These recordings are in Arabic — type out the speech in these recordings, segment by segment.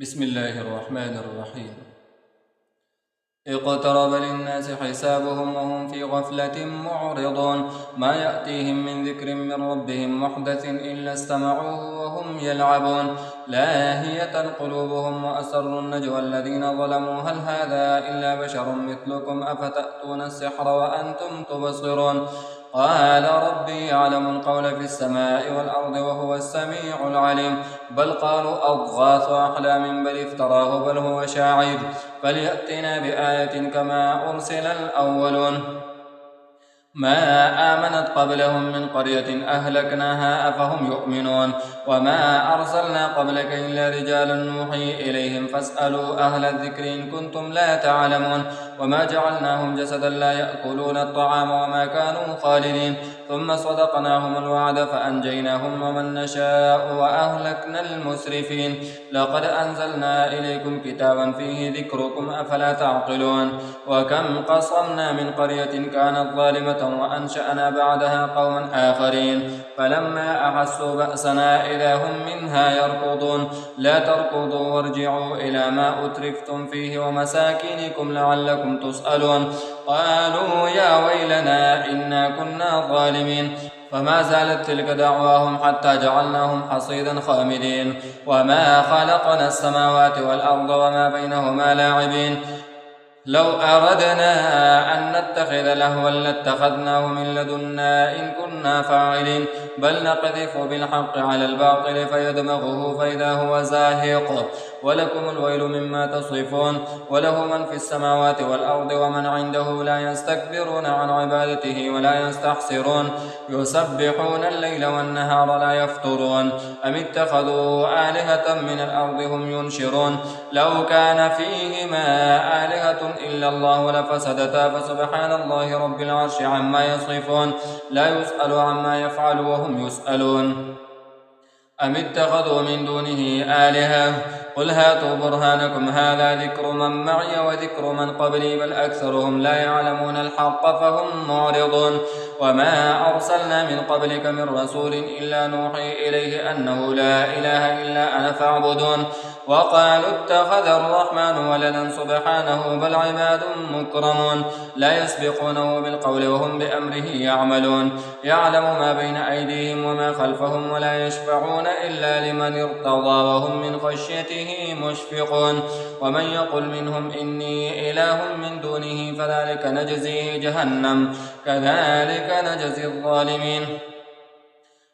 بسم الله الرحمن الرحيم. اقترب للناس حسابهم وهم في غفلة معرضون. ما يأتيهم من ذكر من ربهم محدث إلا استمعوه وهم يلعبون. لاهية قلوبهم وأسروا النجوى الذين ظلموا هل هذا إلا بشر مثلكم أفتأتون السحر وأنتم تبصرون. قال ربي يعلم القول في السماء والأرض وهو السميع العليم. بل قالوا أضغاث أحلام بل افتراه بل هو شاعر فليأتنا بآية كما أرسل الأولون. ما آمنت قبلهم من قرية أهلكناها أفهم يؤمنون. وما أرسلنا قبلك إلا رجالا نوحي إليهم فاسألوا أهل الذكر إن كنتم لا تعلمون. وما جعلناهم جسدا لا يأكلون الطعام وما كانوا خالدين. ثم صدقناهم الوعد فأنجيناهم ومن نشاء وأهلكنا المسرفين. لقد أنزلنا إليكم كتابا فيه ذكركم أفلا تعقلون. وكم قصمنا من قرية كانت ظالمة وأنشأنا بعدها قوما آخرين فلما أحسوا بأسنا إذا هم منها يركضون. لا تركضوا وارجعوا إلى ما أترفتم فيه ومساكنكم لعلكم تسألون. قالوا يا ويلنا إنا كنا ظالمين. فما زالت تلك دعواهم حتى جعلناهم حصيدا خامدين. وما خلقنا السماوات والأرض وما بينهما لاعبين. لو أردنا أن نتخذ لهوا لاتخذناه من لدنا إن كنا فاعلين. بل نقذف بالحق على الباطل فيدمغه فإذا هو زاهق. ولكم الويل مما تصفون. وله من في السماوات والأرض ومن عنده لا يستكبرون عن عبادته ولا يستحسرون. يسبحون الليل والنهار لا يفترون. أم اتخذوا آلهة من الأرض هم ينشرون. لو كان فيهما آلهة إلا الله لفسدتا فسبحان الله رب العرش عما يصفون. لا يسأل عما يفعل وهم يسألون. أم اتخذوا من دونه آلهة قل هاتوا برهانكم هذا ذكر من معي وذكر من قبلي بل أكثرهم لا يعلمون الحق فهم معرضون. وما أرسلنا من قبلك من رسول إلا نوحي إليه أنه لا إله إلا أنا فاعبدون. وقالوا اتخذ الرحمن ولدا سبحانه بل عباد مكرمون لا يسبقونه بالقول وهم بأمره يعملون. يعلم ما بين أيديهم وما خلفهم ولا يشفعون إلا لمن ارتضى وهم من خشيته مشفقون. ومن يقل منهم إني إله من دونه فذلك نجزيه جهنم كذلك نجزي الظالمين.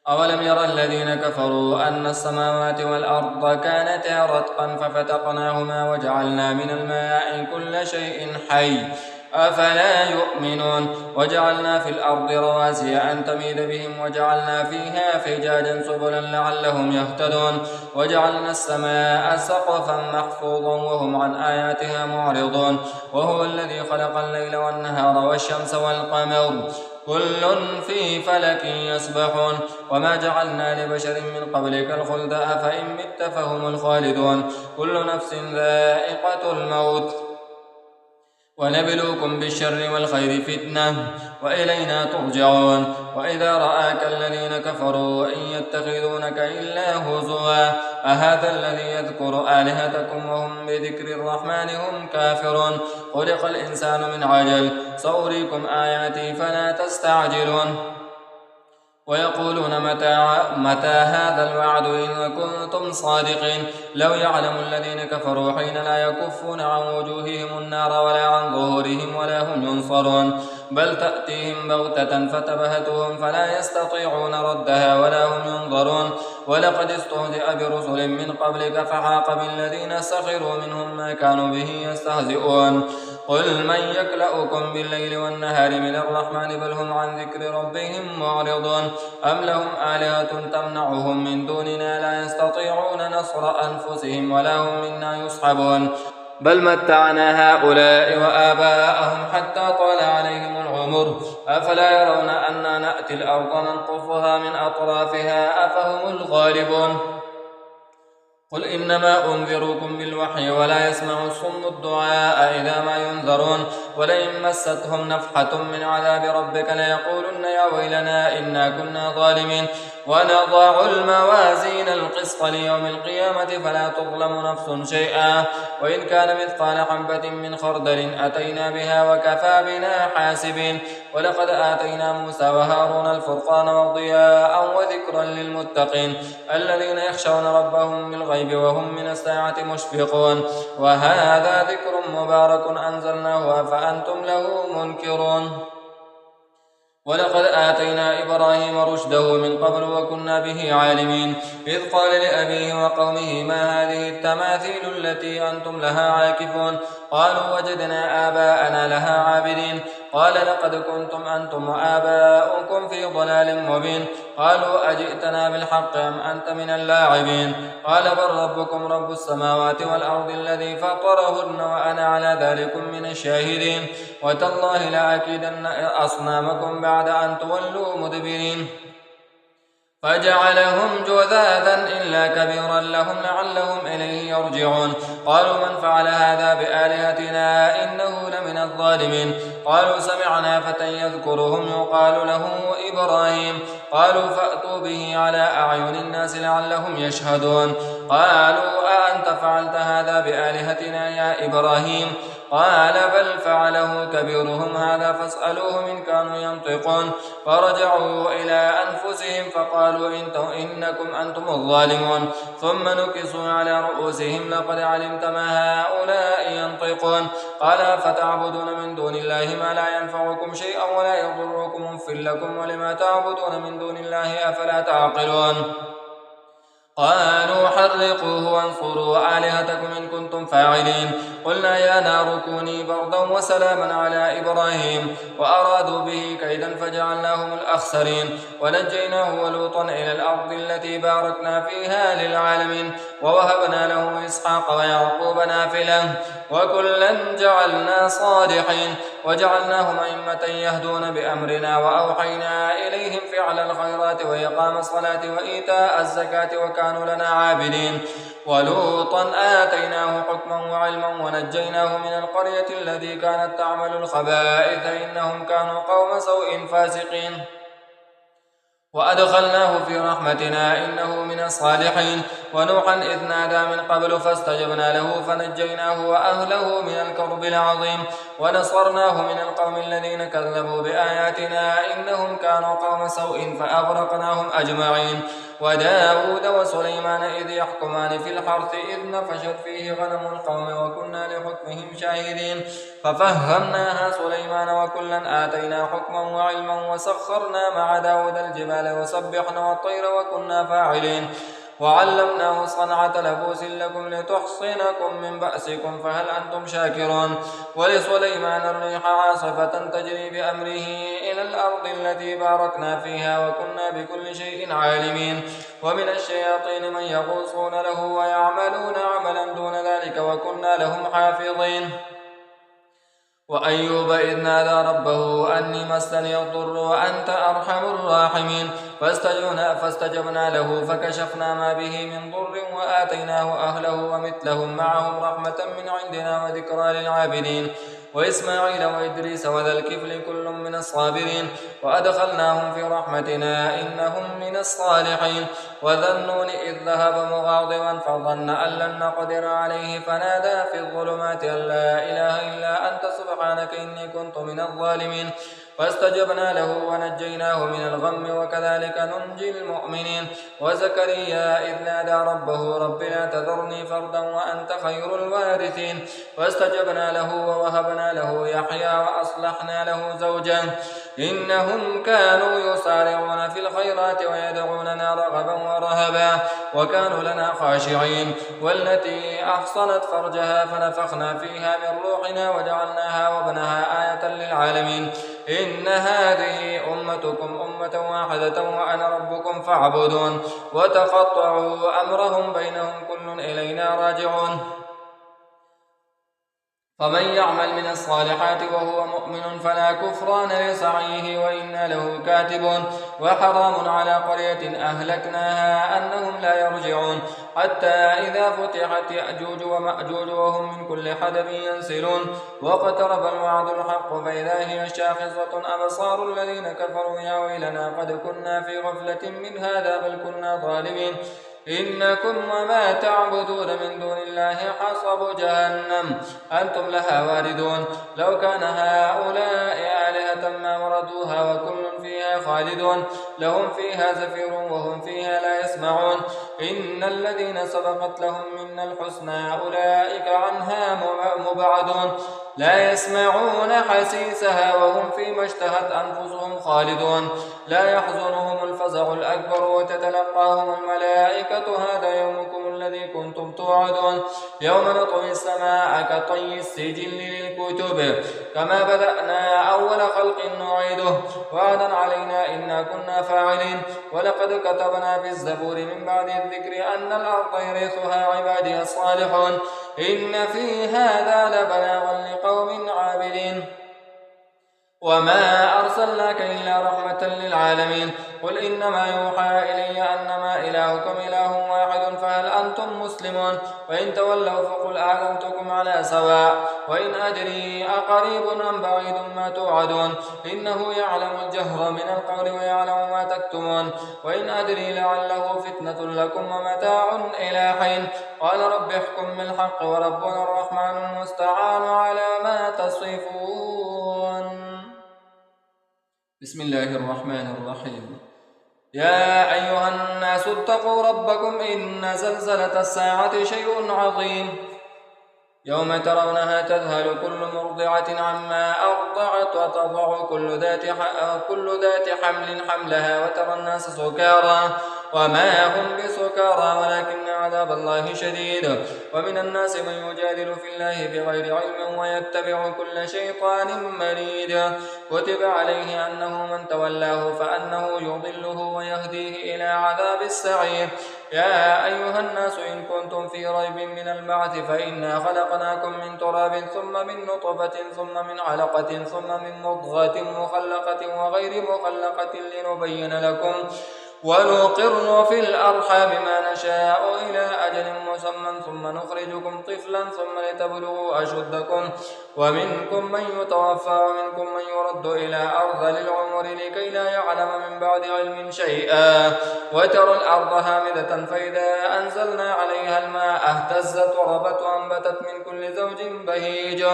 أولم ير الذين كفروا أن السماوات والأرض كانتا رتقا ففتقناهما وجعلنا من الماء كل شيء حي أفلا يؤمنون. وجعلنا في الأرض رواسي أن تميد بهم وجعلنا فيها فجاجا سبلا لعلهم يهتدون. وجعلنا السماء سقفا محفوظا وهم عن آياتها معرضون. وهو الذي خلق الليل والنهار والشمس والقمر كل في فلك يسبحون. وما جعلنا لبشر من قبلك الخلد أفإن مت فهم الخالدون. كل نفس ذائقة الموت ونبلوكم بالشر والخير فتنة وإلينا ترجعون. وإذا رآك الذين كفروا إن يتخذونك إلا هزوا أهذا الذي يذكر آلهتكم وهم بذكر الرحمن هم كافرون. خلق الإنسان من عجل سأريكم آياتي فلا تستعجلون. ويقولون متى هذا الوعد إن كنتم صادقين. لو يعلم الذين كفروا حين لا يكفون عن وجوههم النار ولا عن ظهورهم ولا هم ينصرون. بل تأتيهم بغتة فتبهتهم فلا يستطيعون ردها ولا هم ينظرون. ولقد استهزئ برسل من قبلك فحاق بالذين سخروا منهم ما كانوا به يستهزئون. قل من يكلؤكم بالليل والنهار من الرحمن بل هم عن ذكر ربهم معرضون. أم لهم آلهة تمنعهم من دوننا لا يستطيعون نصر أنفسهم ولا هم منا يصحبون. بل متعنا هؤلاء وآباءهم حتى طال عليهم العمر أفلا يرون أنا نأتي الأرض ننقصها من أطرافها أفهم الغالبون. قل إنما أنذركم بالوحي ولا يسمع الصم الدعاء إذا ما ينذرون. ولئن مستهم نفحة من عذاب ربك ليقولن يا ويلنا إنا كنا ظالمين ونضع الموازين القسط ليوم القيامة فلا تظلم نفس شيئا وإن كان مثقال حبة من خردل أتينا بها وكفى بنا حاسبين ولقد آتينا موسى وهارون الفرقان وضياء وذكرا للمتقين الذين يخشون ربهم بالغيب وهم من الساعة مشفقون وهذا ذكر مبارك أنزلناه أفأنتم له منكرون ولقد آتينا إبراهيم رشده من قبل وكنا به عالمين إذ قال لأبيه وقومه ما هذه التماثيل التي أنتم لها عاكفون قالوا وجدنا آباءنا لها عابدين قال لقد كنتم أنتم وآباؤكم في ضلال مبين قالوا أجئتنا بالحق أم أنت من اللاعبين قال بل ربكم رب السماوات والأرض الذي فطرهن وأنا على ذلك من الشاهدين وتالله لأكيدن أصنامكم بعد أن تولوا مدبرين فجعلهم جذاذا إلا كبيرا لهم لعلهم إليه يرجعون قالوا من فعل هذا بآلهتنا إنه لمن الظالمين قالوا سمعنا فتى يذكرهم يقال له إبراهيم قالوا فأتوا به على أعين الناس لعلهم يشهدون قالوا أأنت فعلت هذا بآلهتنا يا إبراهيم قال بل فعله كبيرهم هذا فاسألوهم إن كانوا ينطقون فرجعوا إلى أنفسهم فقالوا إنكم أنتم الظالمون ثم نكسوا على رؤوسهم لقد علمت ما هؤلاء ينطقون قال فتعبدون من دون الله ما لا ينفعكم شيئا ولا يضركم أف لكم ولما تعبدون من دون الله أفلا تعقلون قالوا حرقوه وانصروا آلهتكم إن كنتم فاعلين قلنا يا نار كوني بردا وسلاما على إبراهيم وأرادوا به كيدا فجعلناهم الأخسرين ونجيناه ولوطا إلى الأرض التي باركنا فيها للعالمين ووهبنا له إسحاق ويعقوب نافلة وكلا جعلنا صالحين وجعلناهم أئمة يهدون بأمرنا وأوحينا إليهم فعل الخيرات وإقام الصلاة وإيتاء الزكاة وكانوا لنا عابدين ولوطا آتيناه حكما وعلما ونجيناه من القرية التي كانت تعمل الخبائث إنهم كانوا قوم سوء فاسقين وأدخلناه في رحمتنا إنه من الصالحين ونوحا إذ نادى من قبل فاستجبنا له فنجيناه وأهله من الكرب العظيم ونصرناه من القوم الذين كذبوا بآياتنا إنهم كانوا قوم سوء فأغرقناهم أجمعين وداود وسليمان إذ يحكمان في الحرث إذ نفشت فيه غنم القوم وكنا لحكمهم شاهدين ففهمناها سليمان وكلا آتينا حكما وعلما وسخرنا مع داود الجبال وسبحنا والطير وكنا فاعلين وعلمناه صنعة لبوس لكم لتحصنكم من بأسكم فهل أنتم شاكرون ولسليمان الريح عاصفة تجري بأمره إلى الأرض التي باركنا فيها وكنا بكل شيء عالمين ومن الشياطين من يغوصون له ويعملون عملا دون ذلك وكنا لهم حافظين وأيوب إذ نادى ربه أني مسني الضر وأنت أرحم الراحمين فاستجبنا له فكشفنا ما به من ضر وآتيناه أهله ومثلهم معهم رحمة من عندنا وذكرى للعابدين وإسماعيل وإدريس وذا الكفل كل من الصابرين وأدخلناهم في رحمتنا إنهم من الصالحين وذا النون إذ ذهب مغاضبا فظن أن لن نقدر عليه فنادى في الظلمات أن لا إله إلا أنت سبحانك إني كنت من الظالمين فاستجبنا له ونجيناه من الغم وكذلك ننجي المؤمنين وزكريا إذ نادى ربه رب لا تذرني فردا وأنت خير الوارثين فاستجبنا له ووهبنا له يحيى وأصلحنا له زوجا إنهم كانوا يسارعون في الخيرات ويدعوننا رغبا ورهبا وكانوا لنا خاشعين والتي أحصنت فرجها فنفخنا فيها من روحنا وجعلناها وابنها آية للعالمين إن هذه أمتكم أمة واحدة وأنا ربكم فاعبدون وتقطعوا أمرهم بينهم كل إلينا راجعون فمن يعمل من الصالحات وهو مؤمن فلا كفران لسعيه وإنا له كاتبون. وحرام على قرية أهلكناها أنهم لا يرجعون حتى إذا فتحت يأجوج ومأجوج وهم من كل حدب ينسلون واقترب الوعد الحق فإذا هي شاخصة أبصار الذين كفروا يا ويلنا قد كنا في غفلة من هذا بل كنا ظالمين إنكم وما تعبدون من دون الله حصب جهنم أنتم لها واردون لو كان هؤلاء آلهة ما وردوها وكل فيها خالدون لهم فيها زفير وهم فيها لا يسمعون إن الذين سبقت لهم منا الحسنى أولئك عنها مبعدون لا يسمعون حسيسها وهم فيما اشتهت أنفسهم خالدون لا يحزنهم الفزع الأكبر وتتلقاهم الملائكة هذا يومكم الذي كنتم توعدون يوم نطوي السماء كطي السجل للكتب كما بدأنا أول خلق نعيده وعدا علينا إنا كنا فاعلين ولقد كتبنا في الزبور من بعد الذكر أن الأرض يرثها عبادي الصالحون إن في هذا لبلاغا لقوم عابدين وما أرسلناك إلا رحمة للعالمين قل إنما يوحى إلي أنما إلهكم إله واحد فهل أنتم مسلمون وإن تولوا فقل أعلمتكم على سواء وإن أدري أقريب أم بعيد ما توعدون إنه يعلم الجهر من القول ويعلم ما تكتمون وإن أدري لعله فتنة لكم ومتاع إلى حين قال رب احكم بالحق وربنا الرحمن المستعان على ما تصفون. بسم الله الرحمن الرحيم يا أيها الناس اتقوا ربكم إن زلزلة الساعة شيء عظيم يوم ترونها تذهل كل مرضعة عما أرضعت وتضع كل ذات حمل حملها وترى الناس سكارى وما هم بسكارى ولكن عذاب الله شديد ومن الناس من يجادل في الله بغير علم ويتبع كل شيطان مريد كتب عليه أنه من تولاه فأنه يضله ويهديه إلى عذاب السعير يا أيها الناس إن كنتم في ريب من البعث فإنا خلقناكم من تراب ثم من نطفة ثم من علقة ثم من مضغة مخلقة وغير مخلقة لنبين لكم ونقر في الأرحام ما نشاء إلى أجل مسمى ثم نخرجكم طفلا ثم لتبلغوا أشدكم ومنكم من يتوفى ومنكم من يرد إلى أرض العمر لكي لا يعلم من بعد علم شيئا وترى الأرض هامدة فإذا أنزلنا عليها الماء اهتزت وربت وأنبتت من كل زوج بهيج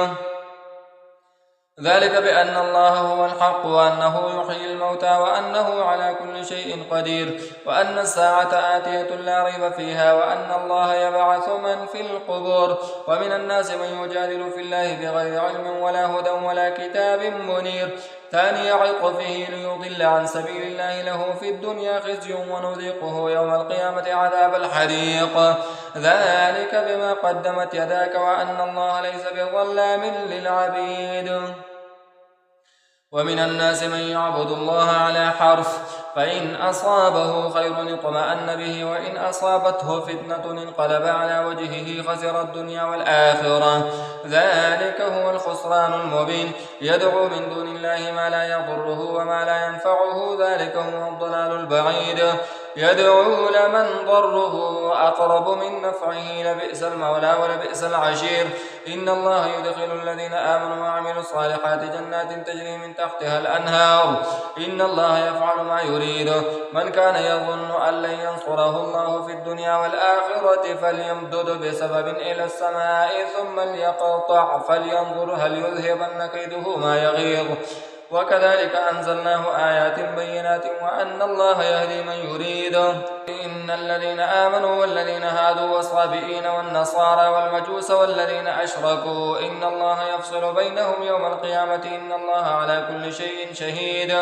ذلك بأن الله هو الحق وأنه يحيي الموتى وأنه على كل شيء قدير وأن الساعة آتية لا ريب فيها وأن الله يبعث من في القبور ومن الناس من يجادل في الله بغير علم ولا هدى ولا كتاب منير ثاني عطفه ليضل عن سبيل الله له في الدنيا خزي ونذيقه يوم القيامة عذاب الحريق ذلك بما قدمت يداك وأن الله ليس بظلام للعبيد ومن الناس من يعبد الله على حرف فإن أصابه خير اطمأن به وإن أصابته فتنة انقلب على وجهه خسر الدنيا والآخرة ذلك هو الخسران المبين يدعو من دون الله ما لا يضره وما لا ينفعه ذلك هو الضلال البعيد يدعو لمن ضره أقرب من نفعه لبئس المولى ولبئس العشير إن الله يدخل الذين آمنوا وعملوا الصالحات جنات تجري من تحتها الأنهار إن الله يفعل ما يريد من كان يظن أن لن ينصره الله في الدنيا والآخرة فليمدد بسبب إلى السماء ثم ليقطع فلينظر هل يذهبن كيده ما يغيظ وكذلك أنزلناه آيات بينات وأن الله يهدي من يريد إن الذين آمنوا والذين هادوا والصابئين والنصارى والمجوس والذين أشركوا إن الله يفصل بينهم يوم القيامة إن الله على كل شيء شهيد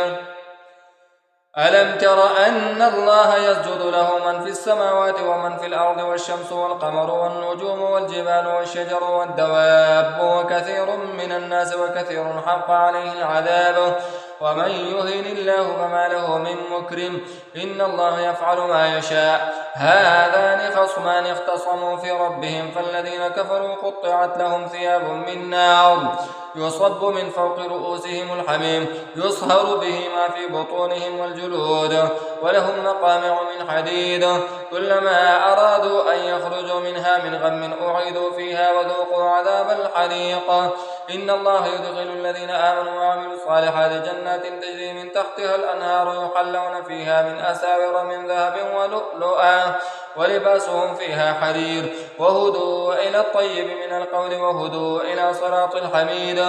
ألم تر أن الله يسجد له من في السماوات ومن في الأرض والشمس والقمر والنجوم والجبال والشجر والدواب وكثير من الناس وكثير حق عليه العذاب ومن يهن الله فما له من مكرم إن الله يفعل ما يشاء هذان خصمان اختصموا في ربهم فالذين كفروا قطعت لهم ثياب من نار يصب من فوق رؤوسهم الحميم يصهر به ما في بطونهم والجلود ولهم مقامع من حديد كلما أرادوا أن يخرجوا منها من غم أعيدوا فيها وذوقوا عذاب الحريق إن الله يدخل الذين آمنوا وعملوا الصالحات جنات تجري من تحتها الأنهار يحلون فيها من أساور من ذهب ولؤلؤا ولباسهم فيها حرير وهدوا إلى الطيب من القول وهدوا إلى صراط الحميد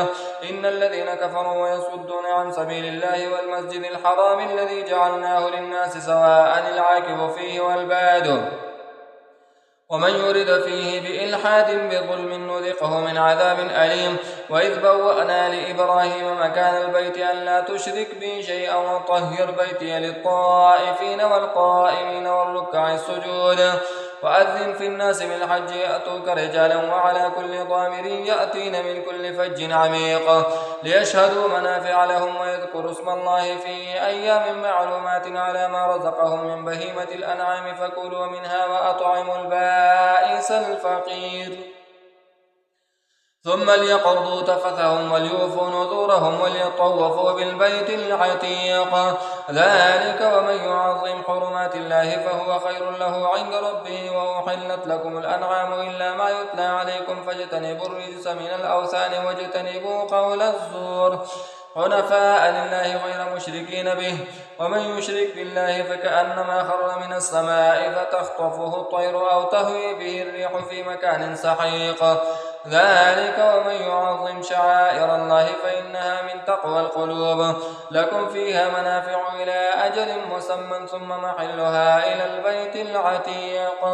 إن الذين كفروا ويصدون عن سبيل الله والمسجد الحرام الذي جعلناه للناس سواء العاكف فيه والباد ومن يرد فيه بإلحاد بظلم نذقه من عذاب أليم وإذ بوأنا لإبراهيم مكان البيت ألا تشرك بي شيئا وطهر بيتي للطائفين والقائمين والركع السجود وأذن في الناس بالحج يأتوك رجالا وعلى كل ضامر يأتين من كل فج عميق ليشهدوا منافع لهم ويذكروا اسم الله في أيام معلومات على ما رزقهم من بهيمة الأنعام فكلوا منها وأطعموا البائس الفقير ثم ليقضوا تفثهم وليوفوا نذورهم وليطوفوا بالبيت العتيق ذلك ومن يعظم حرمات الله فهو خير له عند ربه وأحلت لكم الأنعام إلا ما يتلى عليكم فاجتنبوا الرجس من الأوثان واجتنبوا قول الزور حنفاء لله غير مشركين به ومن يشرك بالله فكأنما خر من السماء فتخطفه الطير أو تهوي به الريح في مكان سحيق ذلك ومن يعظم شعائر الله فإنها من تقوى القلوب لكم فيها منافع إلى أجل مسمى ثم محلها إلى البيت العتيق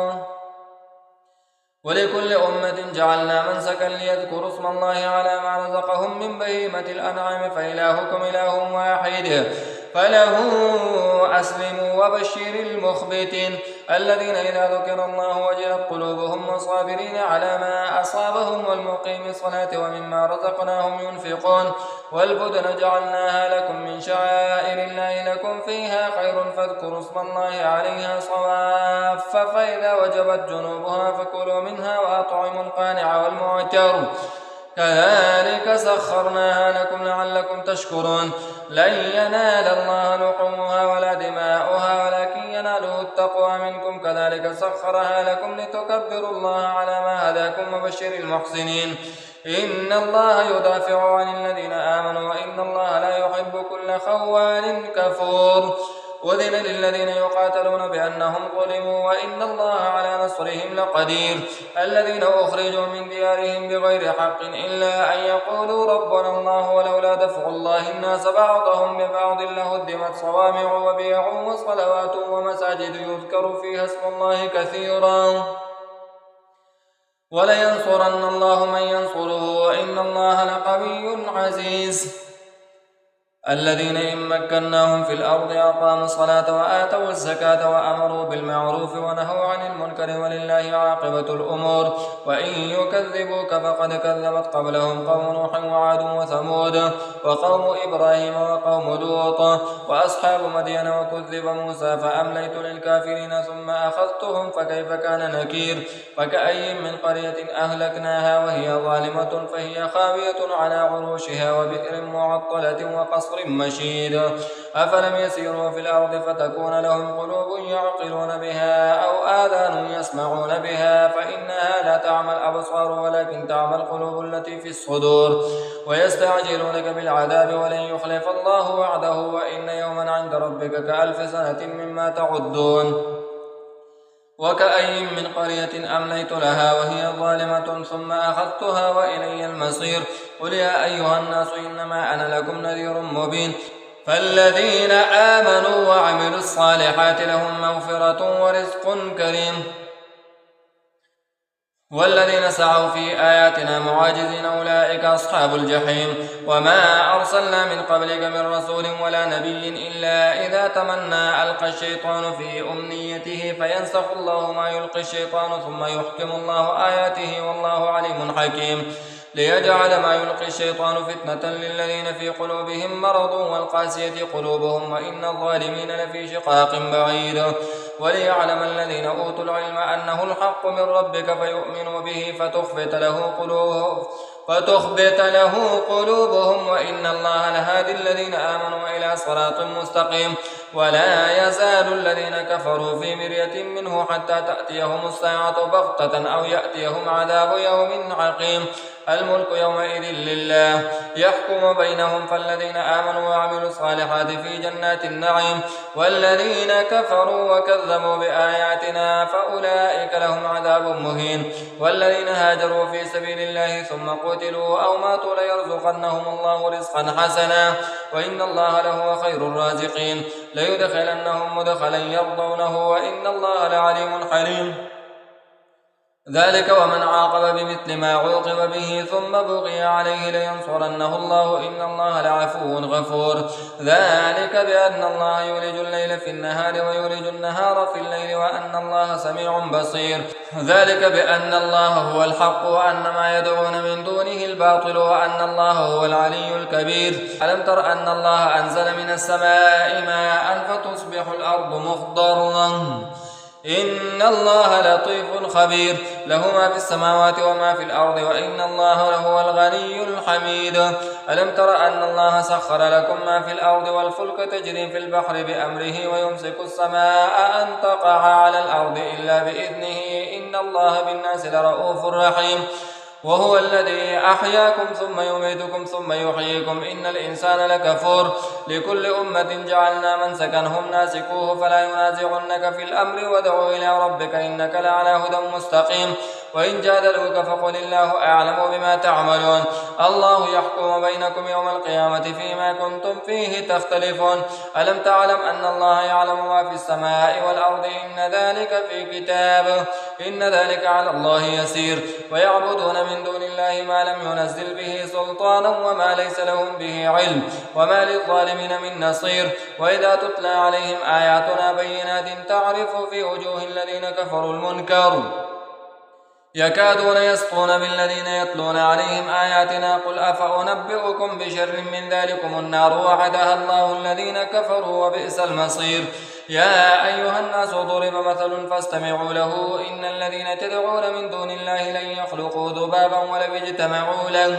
ولكل أمة جعلنا منسكا ليذكروا اسم الله على ما رزقهم من بهيمة الأنعام فإلهكم إله واحد فله أسلموا وبشر المخبتين الذين إذا ذكر الله وجلت قلوبهم والصابرين على ما أصابهم والمقيم الصلاة ومما رزقناهم ينفقون والبدن جعلناها لكم من شعائر الله لكم فيها خير فاذكروا اسم الله عليها صواف فإذا وجبت جنوبها فكلوا منها وأطعموا القانع والمعتر كذلك سخرناها لكم لعلكم تشكرون لن ينال الله لحومها ولا دماؤها ولكن يناله التقوى منكم كذلك سخرها لكم لتكبروا الله على ما هداكم وبشر المحسنين إن الله يدافع عن الذين آمنوا وإن الله لا يحب كل خوان كفور أذن للذين يقاتلون بأنهم ظلموا وإن الله على نصرهم لقدير الذين أخرجوا من ديارهم بغير حق إلا أن يقولوا ربنا الله ولولا دفع الله الناس بعضهم ببعض لهدمت صوامع وبيع وصلوات ومساجد يذكر فيها اسم الله كثيرا ولينصرن الله من ينصره وإن الله لقوي عزيز الذين إن مكناهم في الأرض أقاموا الصلاة وآتوا الزكاة وأمروا بالمعروف ونهوا عن المنكر ولله عاقبة الأمور وإن يكذبوك فقد كذبت قبلهم قوم نوح وعاد وثمود وقوم إبراهيم وقوم لوط وأصحاب مدين وكذب موسى فأمليت للكافرين ثم أخذتهم فكيف كان نكير فكأي من قرية أهلكناها وهي ظالمة فهي خاوية على عروشها وبئر معطلة وقصر مشيد أفلم يسيروا في الأرض فتكون لهم قلوب يعقلون بها أو آذان يسمعون بها فإنها لا تعمى الأبصار ولكن تعمى القلوب التي في الصدور ويستعجلونك بالعذاب ولن يخلف الله وعده وإن يوما عند ربك كألف سنة مما تعدون وكأي من قرية أمليت لها وهي ظالمة ثم أخذتها وإلي المصير قل يا أيها الناس إنما أنا لكم نذير مبين فالذين آمنوا وعملوا الصالحات لهم مغفرة ورزق كريم والذين سعوا في آياتنا معاجزين أولئك أصحاب الجحيم وما أرسلنا من قبلك من رسول ولا نبي إلا إذا تمنى ألقى الشيطان في أمنيته فينسخ الله ما يلقي الشيطان ثم يحكم الله آياته والله عليم حكيم ليجعل ما يلقي الشيطان فتنة للذين في قلوبهم مرض والقاسية قلوبهم وإن الظالمين لفي شقاق بعيد وليعلم الذين أوتوا العلم أنه الحق من ربك فيؤمنوا به فتخبت له قلوبهم وإن الله لهادي الذين آمنوا إلى صراط مستقيم. ولا يزال الذين كفروا في مرية منه حتى تأتيهم الساعة بغتة أو يأتيهم عذاب يوم عقيم. الملك يومئذ لله يحكم بينهم فالذين آمنوا وعملوا الصالحات في جنات النعيم والذين كفروا وكذبوا بآياتنا فأولئك لهم عذاب مهين. والذين هاجروا في سبيل الله ثم قتلوا أو ماتوا ليرزقنهم الله رزقا حسنا وإن الله لهو خير الرازقين. ليدخلنهم مدخلا يرضونه وإن الله لعليم حليم. ذلك ومن عاقب بمثل ما عوقب به ثم بغي عليه لينصرنه الله إن الله لعفو غفور. ذلك بأن الله يولج الليل في النهار ويولج النهار في الليل وأن الله سميع بصير. ذلك بأن الله هو الحق وأن ما يدعون من دونه الباطل وأن الله هو العلي الكبير. ألم تر أن الله أنزل من السماء ماء فتصبح الأرض مخضرا إن الله لطيف خبير. له ما في السماوات وما في الأرض وإن الله لهو الغني الحميد. ألم تر أن الله سخر لكم ما في الأرض والفلك تجري في البحر بأمره ويمسك السماء أن تقع على الأرض إلا بإذنه إن الله بالناس لرؤوف رحيم. وهو الذي أحياكم ثم يميتكم ثم يحييكم إن الإنسان لكفور. لكل أمة جعلنا منسكا هم ناسكوه فلا ينازعنك في الأمر وادع إلى ربك إنك لعلى هدى مستقيم. وإن جادلوك فقل الله أعلم بما تعملون. الله يحكم بينكم يوم القيامة فيما كنتم فيه تختلفون. ألم تعلم أن الله يعلم ما في السماء والأرض إن ذلك في كتاب إن ذلك على الله يسير. ويعبدون من دون الله ما لم ينزل به سلطانا وما ليس لهم به علم وما للظالمين من نصير. وإذا تتلى عليهم آياتنا بينات تعرف في وجوه الذين كفروا المنكر يكادون يسطون بالذين يتلون عليهم آياتنا قل أفأنبئكم بشر من ذلكم النار وعدها الله الذين كفروا وبئس المصير. يا أيها الناس ضرب مثل فاستمعوا له إن الذين تدعون من دون الله لن يخلقوا ذبابا ولو اجتمعوا له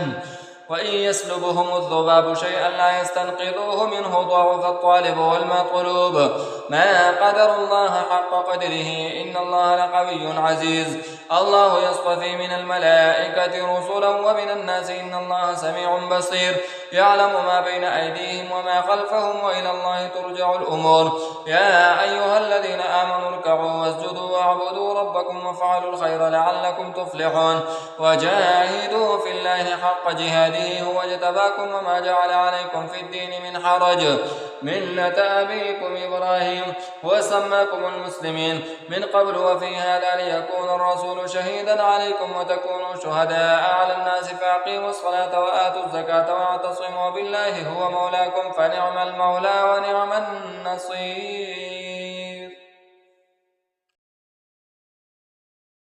وإن يسلبهم الذباب شيئا لا يستنقذوه منه ضعف الطالب والمطلوب. ما قدر الله حق قدره إن الله لقوي عزيز. الله يصطفي من الملائكة رسلا ومن الناس إن الله سميع بصير. يعلم ما بين أيديهم وما خلفهم وإلى الله ترجع الأمور. يا أيها الذين آمنوا اركعوا واسجدوا واعبدوا ربكم وافعلوا الخير لعلكم تفلحون. وجاهدوا في الله حق جهاده هو اجتباكم وما جعل عليكم في الدين من حرج ملة أبيكم إبراهيم وسماكم المسلمين من قبل وفي هذا ليكون الرسول شهيدا عليكم وتكونوا شهداء على الناس فأقيموا الصلاة وآتوا الزكاة واعتصموا بالله هو مولاكم فنعم المولى ونعم النصير.